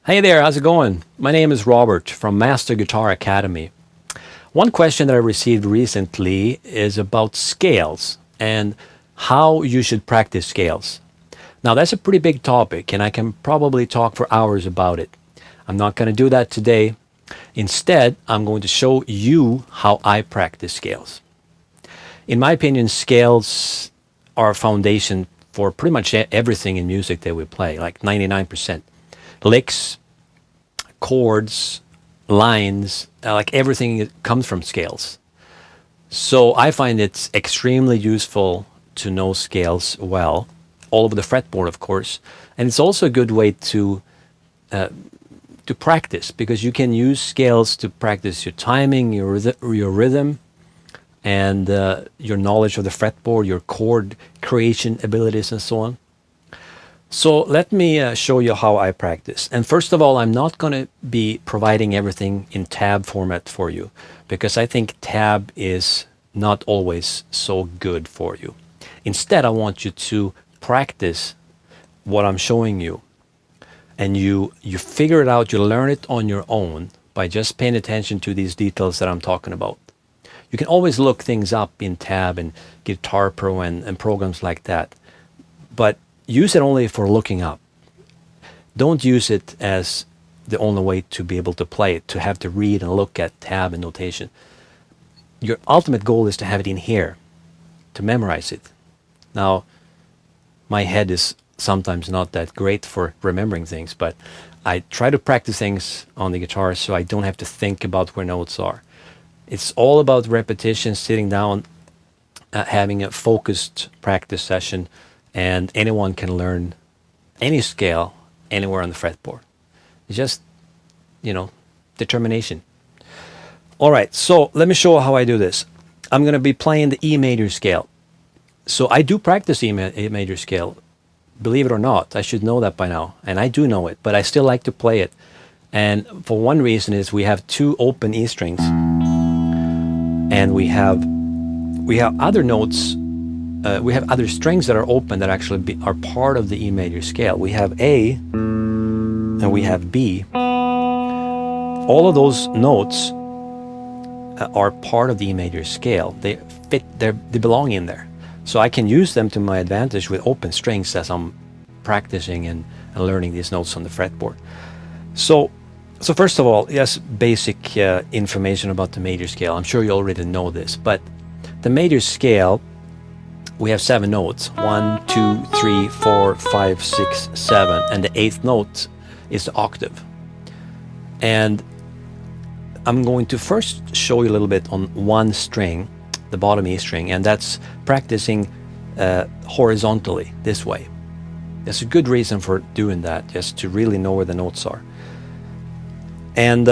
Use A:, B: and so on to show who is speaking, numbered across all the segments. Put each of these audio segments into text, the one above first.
A: Hey there, how's it going? My name is Robert from Master Guitar Academy. One question that I received recently is about scales and how you should practice scales. Now, that's a pretty big topic, and I can probably talk for hours about it. I'm not going to do that today. Instead, I'm going to show you how I practice scales. In my opinion, scales are a foundation for pretty much everything in music that we play, like 99%. Licks, chords, lines, like everything comes from scales. So I find it's extremely useful to know scales well, all over the fretboard, of course. And it's also a good way to practice, because you can use scales to practice your timing, your rhythm, and your knowledge of the fretboard, your chord creation abilities, and so on. So let me show you how I practice. And first of all, I'm not going to be providing everything in tab format for you, because I think tab is not always so good for you. Instead, I want you to practice what I'm showing you. And you figure it out, you learn it on your own by just paying attention to these details that I'm talking about. You can always look things up in tab and Guitar Pro and programs like that. But use it only for looking up. Don't use it as the only way to be able to play it, to have to read and look at tab and notation. Your ultimate goal is to have it in here, to memorize it. Now, my head is sometimes not that great for remembering things, but I try to practice things on the guitar so I don't have to think about where notes are. It's all about repetition, sitting down, having a focused practice session, and anyone can learn any scale anywhere on the fretboard. It's just, determination. All right, so let me show you how I do this. I'm going to be playing the E major scale. So I do practice E major scale. Believe it or not, I should know that by now, and I do know it, but I still like to play it. And for one reason is we have two open E strings, and we have other notes. We have other strings that are open that actually are part of the E major scale. We have A and we have B. All of those notes are part of the E major scale. They fit, they belong in there. So I can use them to my advantage with open strings as I'm practicing and learning these notes on the fretboard. So first of all, yes, basic information about the major scale. I'm sure you already know this, but the major scale, we have 7 notes. 1, 2, 3, 4, 5, 6, 7. And the 8th note is the octave. And I'm going to first show you a little bit on one string, the bottom E string, and that's practicing horizontally this way. There's a good reason for doing that, just to really know where the notes are. And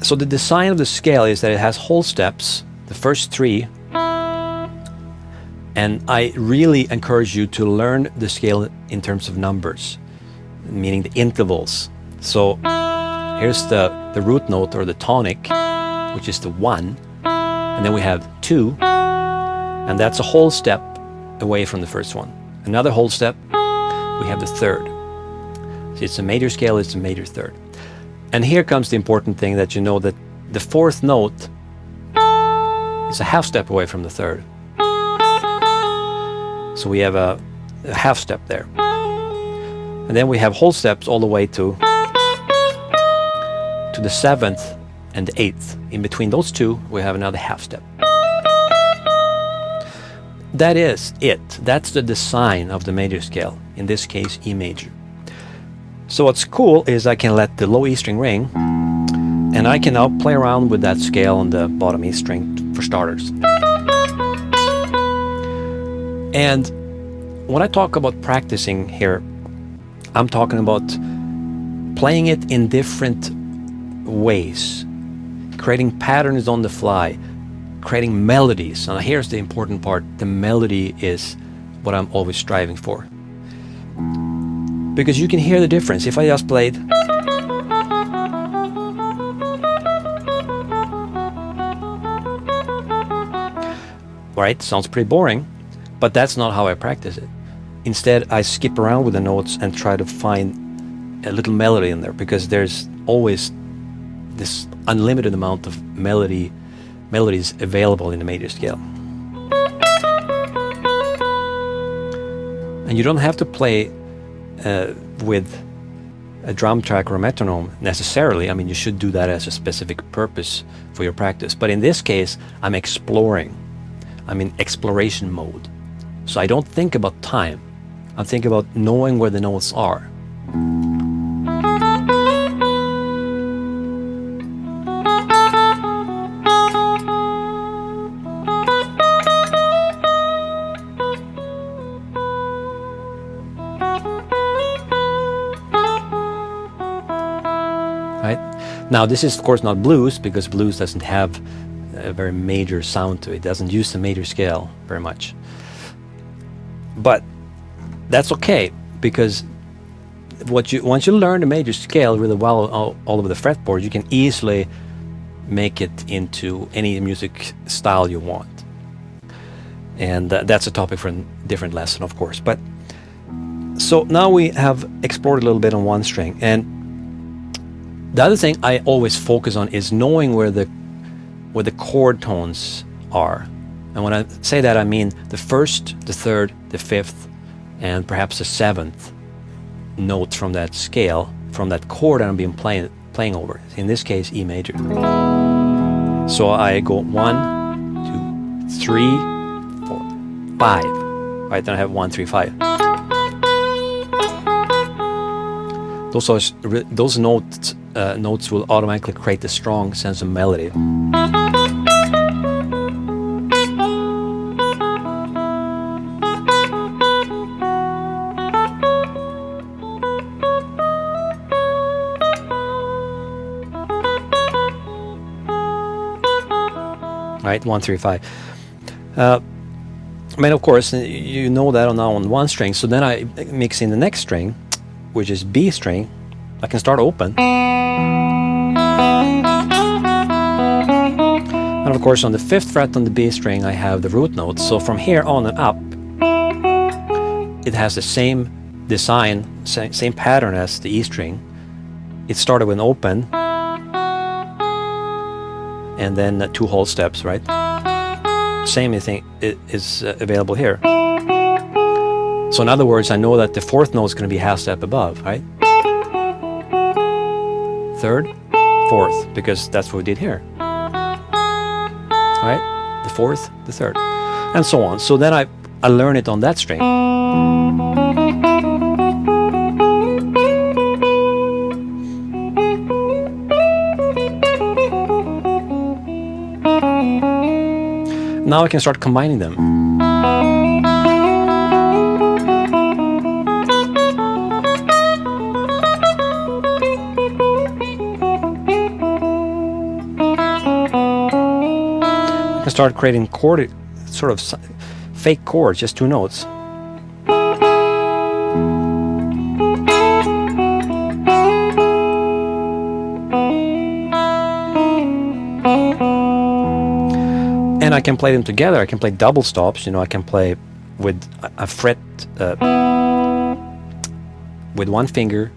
A: so the design of the scale is that it has whole steps, the first 3. And I really encourage you to learn the scale in terms of numbers, meaning the intervals. So here's the root note, or the tonic, which is the 1. And then we have 2, and that's a whole step away from the first one. Another whole step, we have the 3rd. So it's a major scale, it's a major 3rd. And here comes the important thing, that you know that the 4th note is a half step away from the 3rd. So we have a half step there. And then we have whole steps all the way to the 7th and the 8th. In between those two, we have another half step. That is it. That's the design of the major scale, in this case E major. So what's cool is I can let the low E string ring, and I can now play around with that scale on the bottom E string for starters. And when I talk about practicing here, I'm talking about playing it in different ways, creating patterns on the fly, creating melodies. And here's the important part. The melody is what I'm always striving for. Because you can hear the difference. If I just played, right, sounds pretty boring, but that's not how I practice it. Instead, I skip around with the notes and try to find a little melody in there, because there's always this unlimited amount of melodies available in the major scale. And you don't have to play with a drum track or a metronome necessarily. I mean, you should do that as a specific purpose for your practice. But in this case, I'm exploring. I'm in exploration mode. So I don't think about time. I think about knowing where the notes are. Right? Now, this is of course not blues, because blues doesn't have a very major sound to it. It doesn't use the major scale very much. But that's okay, because once you learn the major scale really well all over the fretboard, you can easily make it into any music style you want. And that's a topic for a different lesson, of course. But so now we have explored a little bit on one string, and the other thing I always focus on is knowing where the chord tones are. And when I say that, I mean the first, the third, the fifth, and perhaps the seventh note from that scale, from that chord I'm being playing over. In this case, E major. So I go 1, 2, 3, 4, 5. Right, then I have 1, 3, 5. Those notes will automatically create a strong sense of melody. Right, 1, 3, 5. I mean, of course, you know that now on one string. So then I mix in the next string, which is B string. I can start open. And of course, on the 5th fret on the B string, I have the root note. So from here on and up, it has the same design, same pattern as the E string. It started with an open, and then 2 whole steps, right? Same thing is available here. So in other words, I know that the 4th note is going to be half step above, right? 3rd, 4th, because that's what we did here. Right? The 4th, the 3rd, and so on. So then I learn it on that string. Now I can start combining them. I can start creating sort of fake chords, just 2 notes. And I can play them together. I can play double stops. You know, I can play with a fret with one finger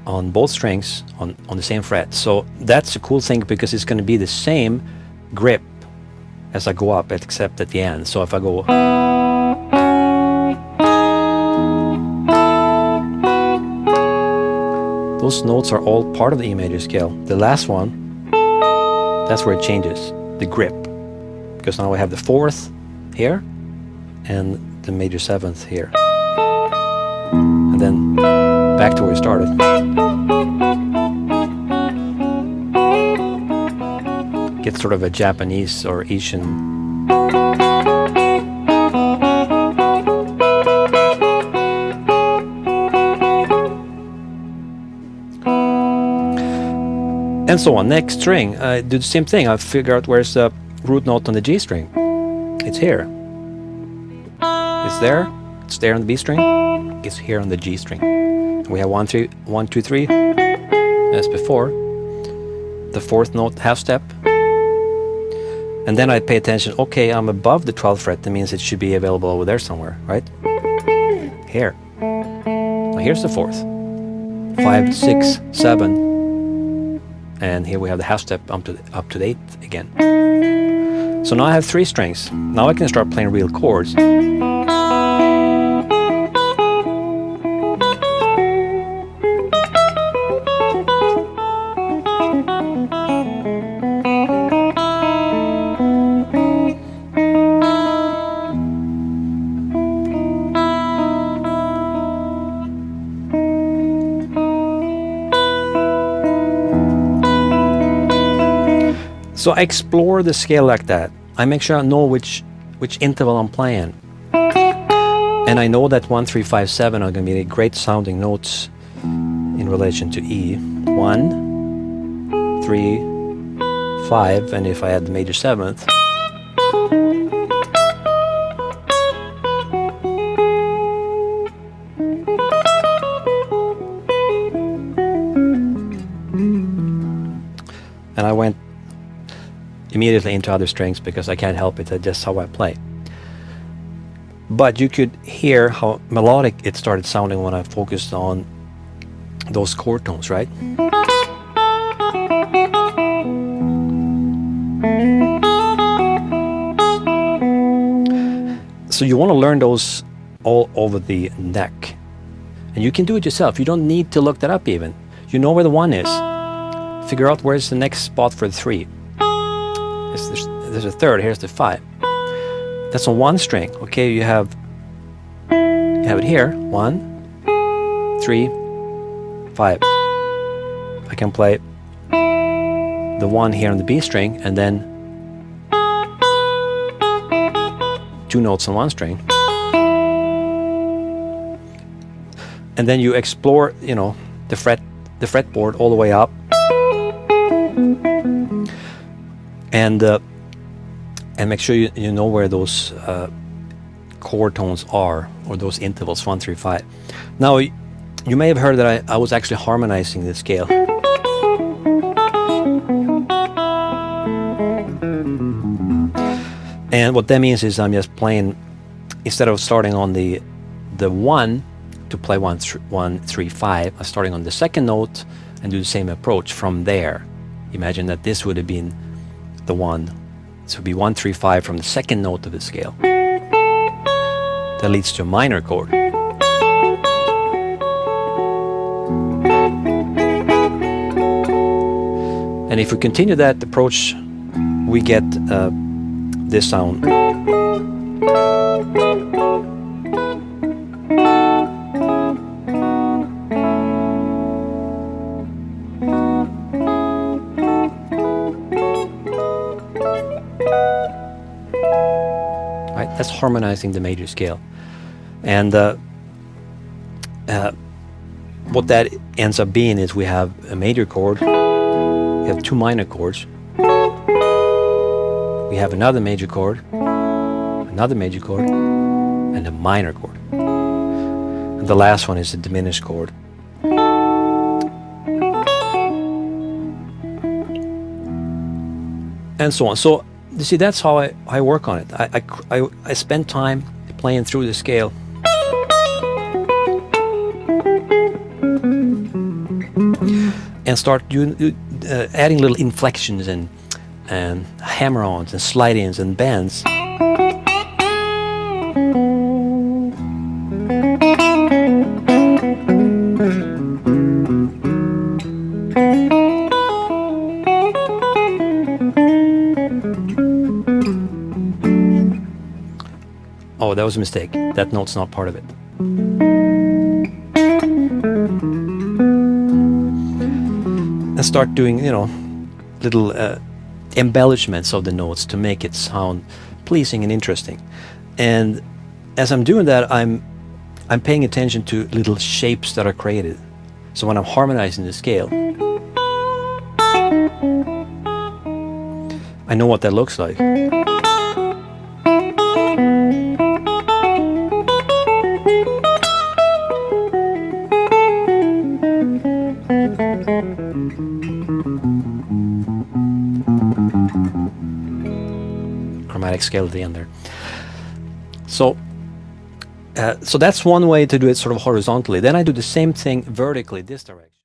A: on both strings on the same fret. So that's a cool thing, because it's going to be the same grip as I go up, except at the end. So if I go, those notes are all part of the E major scale. The last one, that's where it changes, the grip. Because now I have the 4th here and the major 7th here. And then back to where we started. Get sort of a Japanese or Asian. And so on. Next string, I do the same thing. I figure out where's the root note on the G string. It's here. It's there. It's there on the B string. It's here on the G string. We have 1, 2, 3 as before. The 4th note, half step. And then I pay attention. Okay, I'm above the 12th fret. That means it should be available over there somewhere, right? Here. Now here's the 4th. 5, 6, 7, and here we have the half step up to the 8th again. So now I have 3 strings. Now I can start playing real chords. So I explore the scale like that. I make sure I know which interval I'm playing. And I know that 1, 3, 5, 7 are going to be great sounding notes in relation to E. 1, 3, 5, and if I add the major 7th. And I went immediately into other strings because I can't help it. That's just how I play. But you could hear how melodic it started sounding when I focused on those chord tones, right? So you want to learn those all over the neck. And you can do it yourself. You don't need to look that up even. You know where the 1 is. Figure out where's the next spot for the 3. There's a 3rd, here's the 5. That's on 1 string. Okay, you have it here. 1, 3, 5. I can play the 1 here on the B string and then 2 notes on 1 string. And then you explore, you know, the fretboard all the way up. And make sure you know where those chord tones are, or those intervals 1, 3, 5. Now you may have heard that I was actually harmonizing the scale. And what that means is I'm just playing, instead of starting on the 1 to play 1, 3, 5, I'm starting on the 2nd note and do the same approach from there. Imagine that this would have been the 1. So it would be 1, 3, 5 from the 2nd note of the scale. That leads to a minor chord. And if we continue that approach, we get this sound. Right? That's harmonizing the major scale. And what that ends up being is we have a major chord, we have 2 minor chords, we have another major chord, and a minor chord. And the last one is a diminished chord. And so on. So you see, that's how I work on it. I spend time playing through the scale. And start adding little inflections and hammer-ons and slide-ins and bends. Oh, that was a mistake. That note's not part of it. And start doing, little embellishments of the notes to make it sound pleasing and interesting. And as I'm doing that, I'm paying attention to little shapes that are created. So when I'm harmonizing the scale, I know what that looks like. Chromatic scale at the end there. So So that's one way to do it sort of horizontally. Then I do the same thing vertically, this direction.